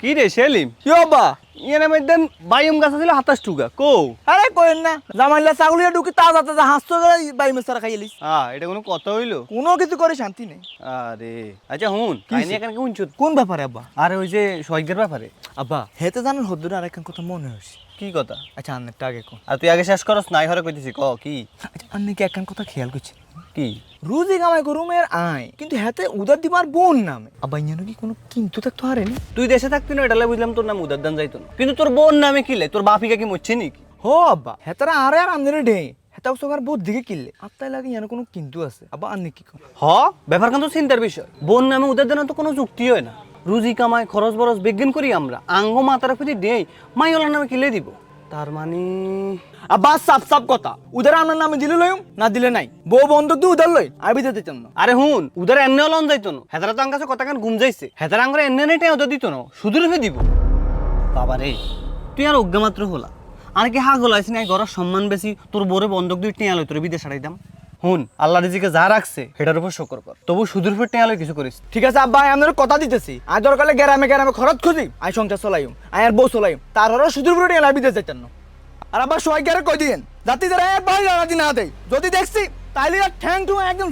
কি রে সেলিম কি বাবা ইয়ানে মধ্যে বাইম গাছ ছিল 27 টুকা কো আরে কইন না জামাইলা ছাগলিয়া ঢুকি তাজা তাজা হাসতো বাই মেসারা খাইলিস এটা কোনো কথা হইলো কোনো কিছু করে শান্তি নেই। আরে আচ্ছা হুন কাহিনী এখানে কোন চুত কোন ব্যাপারে আব্বা? আরে ওই যে শহীদের ব্যাপারে আব্বা হেতে জানেন হদ্দুর আর একখান কথা মনে হইছে। কি কথা? আচ্ছা আন্নেরটা আগে কোন। আর তুই আগে শেষ করস নাই হরে কইতেছি ক কি আচ্ছা আন্নে কি একখান কথা খেয়াল করছে কি রোজই কামাই করুমের আয় কিন্তু হেতে উদার দিমার বোন নামে আব্বা ইয়ানো কি কোনো কিন্তু থাকতো হারেনি? তুই দেশে থাকতি না এটা বুঝলাম তোর নাম উদারদান যাইতো না কিন্তু তোর বোন নামে কিলে তোর বাপিকা কি মরছে নাকি? হো আব্বা হেতারা আরে আর আন্দরে ঢে হেতাও সবার বহুত দিকে কিনলে আত্মাই লাগে ইয়ানো কোনো কিন্তু আছে আব্বা আন্নে কি কোন? হ ব্যাপার কিন্তু চিন্তার বিষয় বোন নামে উদারদানের তো কোনো যুক্তি হয় না রুজি কামাই খরচ বরচ বিজ্ঞান করি আমরা আঙ্গ মাতারা খুঁজে দেই মাইওয়ালার নামে কিলে দিব তার মানে আব্বা সাপ সাপ কথা উদার আমার নামে দিলে লইম না দিলে নাই বউ বন্ধক দিয়ে উদার লই আবি দিতে চান না। আরে হুন উদার এনে লন যাইতো না হেতারা তো আঙ্গাছে কথা কান ঘুম যাইছে হেতারা আঙ্গরে এনে নেই ওদের দিত না সুদূর হয়ে দিব বাবা রে তুই আর অজ্ঞা মাত্র হলা আর কি হাগল আইস না ঘরের সম্মান বেশি তোর বরে বন্ধক দুই টেঁয়া লই তোর বিদেশ হারাই দাম হুন আল্লাহ রিজিকে যা রাখছে সেটার উপর শকর কর তবু সুদূর ফের টেঁয়া লই কিছু করিস ঠিক আছে আব্বা আমি আপনার কথা দিতেছি আজ দরকার গ্রামে গ্রামে খরচ খুঁজি আই সংসার চলাইম আই আর বউ চলাইম তার হলো সুদূর পুরো টেলা বিদেশ যাইতেন না। আর আবার সবাইকে আর কই দিয়েন জাতি যারা ভাই রাজি না দেয় যদি দেখছি তাইলে ঠ্যাং টু একদম